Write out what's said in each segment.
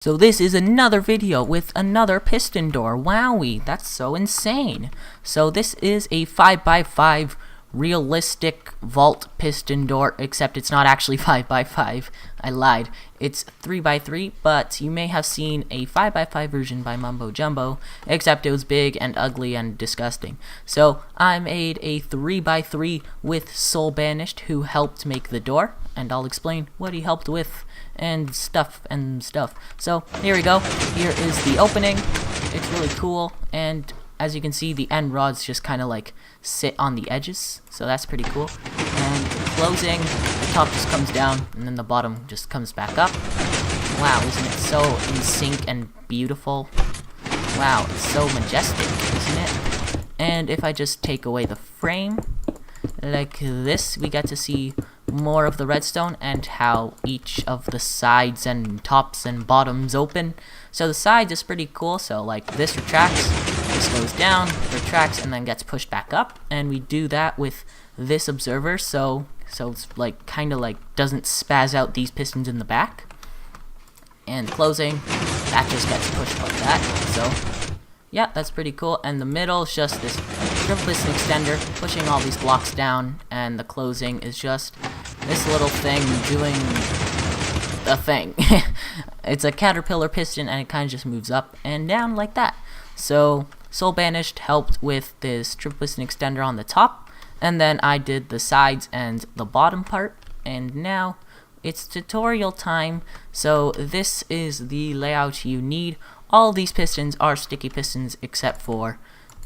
So this is another video with another piston door. Wowie, that's so insane. So this is a 5x5 realistic vault piston door, except it's not actually 5x5. I lied. It's 3x3, but you may have seen a 5x5 version by Mumbo Jumbo, except it was big and ugly and disgusting. So I made a 3x3 with Soul Banished, who helped make the door, and I'll explain what he helped with and stuff. So here we go. Here is the opening. It's really cool, and as you can see, the end rods just kind of like sit on the edges, so that's pretty cool. And closing, the top just comes down, and then the bottom just comes back up. Wow, isn't it so in sync and beautiful? Wow, it's so majestic, isn't it? And if I just take away the frame, like this, we get to see more of the redstone and how each of the sides and tops and bottoms open. So the sides is pretty cool, so like this retracts, this goes down, retracts, and then gets pushed back up, and we do that with this observer, so it's like kind of like doesn't spaz out these pistons in the back. And closing, that just gets pushed like that. So yeah, that's pretty cool. And the middle is just this triple piston extender pushing all these blocks down, and the closing is just this little thing doing the thing. It's a caterpillar piston, and it kind of just moves up and down like that. So Soul Banished helped with this triple piston extender on the top, and then I did the sides and the bottom part, and now it's tutorial time. So this is the layout you need. All these pistons are sticky pistons except for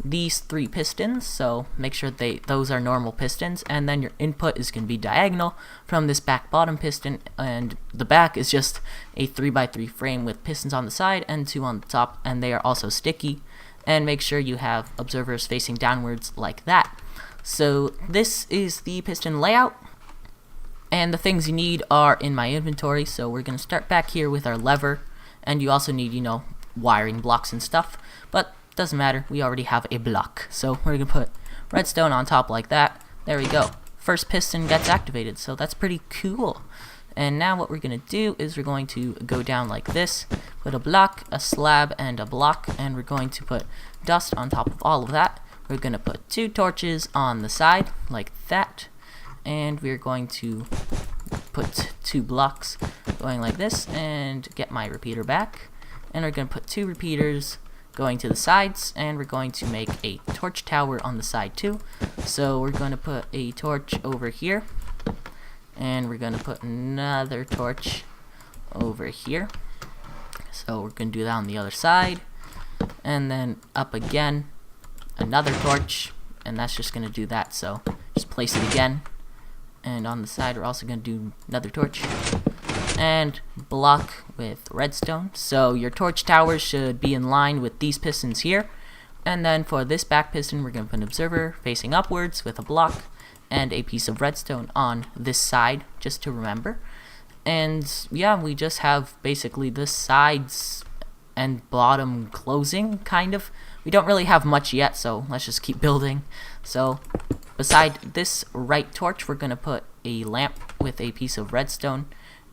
these 3 pistons, so make sure those are normal pistons, and then your input is going to be diagonal from this back bottom piston, and the back is just a 3x3 frame with pistons on the side and 2 on the top, and they are also sticky. And make sure you have observers facing downwards like that. So this is the piston layout, and the things you need are in my inventory. So we're going to start back here with our lever, and you also need, wiring blocks and stuff, but doesn't matter, we already have a block. So we're gonna put redstone on top like that. There we go. First piston gets activated, so that's pretty cool. And now what we're gonna do is we're going to go down like this, put a block, a slab, and a block, and we're going to put dust on top of all of that. We're gonna put 2 torches on the side like that, and we're going to put 2 blocks going like this, and get my repeater back. And we're going to put 2 repeaters going to the sides, and we're going to make a torch tower on the side too. So we're going to put a torch over here, and we're going to put another torch over here. So we're going to do that on the other side, and then up again, another torch, and that's just going to do that. So just place it again, and on the side we're also going to do another torch and block with redstone. So your torch towers should be in line with these pistons here. And then for this back piston, we're going to put an observer facing upwards with a block and a piece of redstone on this side, just to remember. And yeah, we just have basically the sides and bottom closing, kind of. We don't really have much yet, so let's just keep building. So beside this right torch, we're going to put a lamp with a piece of redstone,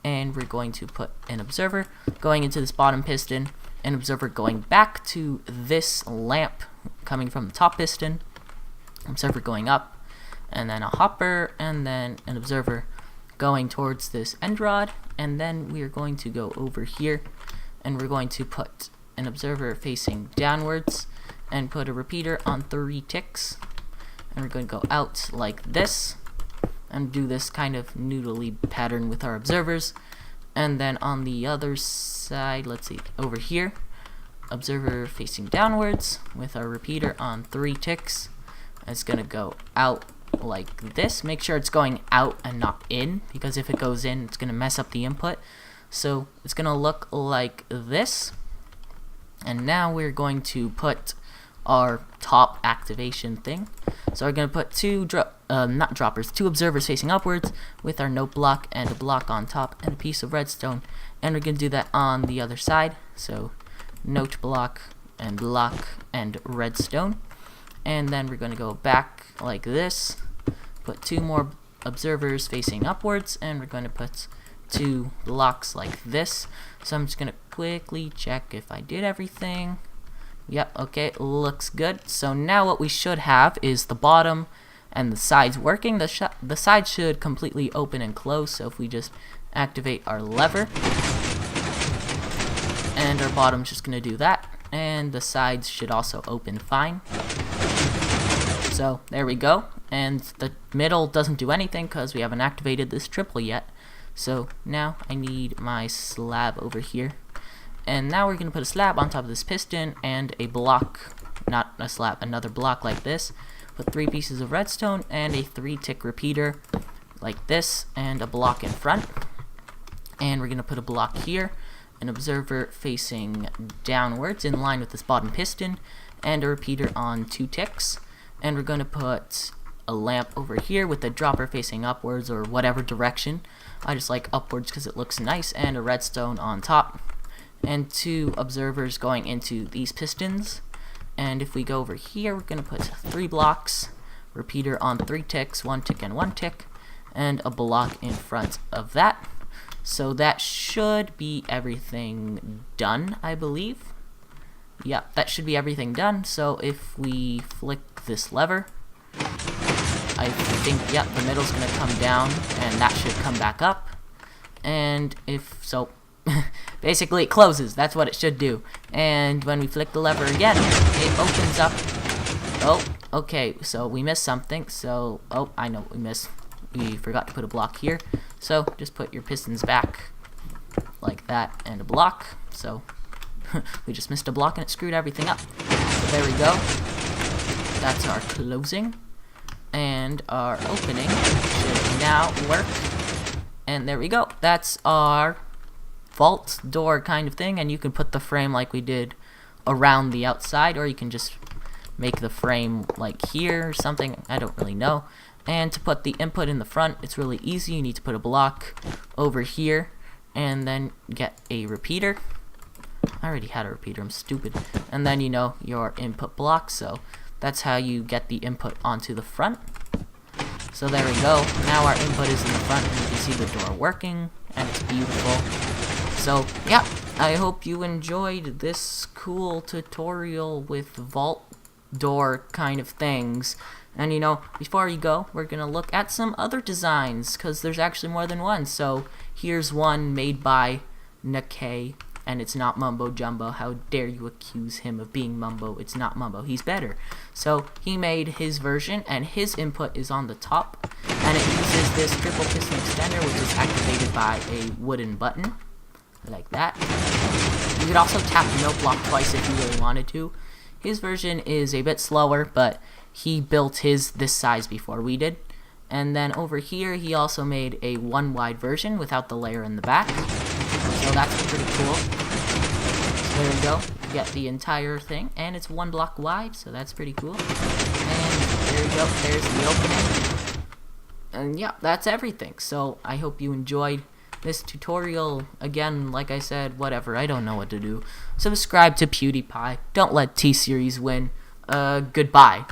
and we're going to put an observer going into this bottom piston, an observer going back to this lamp coming from the top piston, observer going up, and then a hopper, and then an observer going towards this end rod. And then we are going to go over here, and we're going to put an observer facing downwards and put a repeater on 3 ticks, and we're going to go out like this and do this kind of noodly pattern with our observers. And then on the other side, let's see, over here, observer facing downwards with our repeater on 3 ticks. It's gonna go out like this. Make sure it's going out and not in, because if it goes in, it's gonna mess up the input. So it's gonna look like this. And now we're going to put our top activation thing. So we're going to put 2 observers facing upwards with our note block and a block on top and a piece of redstone. And we're going to do that on the other side. So note block and redstone. And then we're going to go back like this, put 2 more observers facing upwards, and we're going to put 2 blocks like this. So I'm just gonna quickly check if I did everything. Yep, okay, looks good. So now what we should have is the bottom and the sides working. The sides should completely open and close, so if we just activate our lever, and our bottom's just going to do that, and the sides should also open fine. So there we go, and the middle doesn't do anything because we haven't activated this triple yet. So now I need my slab over here, and now we're going to put a slab on top of this piston and a block, not a slab, another block like this. Put 3 pieces of redstone and a 3-tick repeater like this, and a block in front. And we're going to put a block here, an observer facing downwards in line with this bottom piston, and a repeater on 2 ticks. And we're going to put a lamp over here with a dropper facing upwards or whatever direction. I just like upwards because it looks nice, and a redstone on top. And 2 observers going into these pistons. And if we go over here, we're going to put 3 blocks, repeater on 3 ticks, 1 tick and 1 tick, and a block in front of that. So that should be everything done, I believe. Yeah, that should be everything done. So if we flick this lever, I think, yeah, the middle's going to come down, and that should come back up. And if so, basically it closes. That's what it should do. And when we flick the lever again, it opens up. Oh, okay, so we missed something. So, oh, I know what we missed. We forgot to put a block here. So just put your pistons back like that, and a block. So we just missed a block and it screwed everything up. So there we go. That's our closing. And our opening should now work. And there we go. That's our vault door kind of thing, and you can put the frame like we did around the outside, or you can just make the frame like here or something. I don't really know. And to put the input in the front, it's really easy. You need to put a block over here and then get a repeater. I already had a repeater, I'm stupid. And then, you know, your input block. So that's how you get the input onto the front. So there we go. Now our input is in the front, and you can see the door working, and it's beautiful. So yeah, I hope you enjoyed this cool tutorial with vault door kind of things. And you know, before you go, we're gonna look at some other designs, because there's actually more than one. So here's one made by Nakay, and it's not Mumbo Jumbo. How dare you accuse him of being Mumbo? It's not Mumbo, he's better. So he made his version, and his input is on the top, and it uses this triple piston extender, which is activated by a wooden button like that. You could also tap the note block twice if you really wanted to. His version is a bit slower, but he built his this size before we did. And then over here, he also made a 1 wide version without the layer in the back. So that's pretty cool. So there we go. You get the entire thing, and it's 1 block wide, so that's pretty cool. And there you go. There's the opening. And yeah, that's everything. So I hope you enjoyed this tutorial. Again, like I said, whatever. I don't know what to do. Subscribe to PewDiePie. Don't let T-Series win. Goodbye.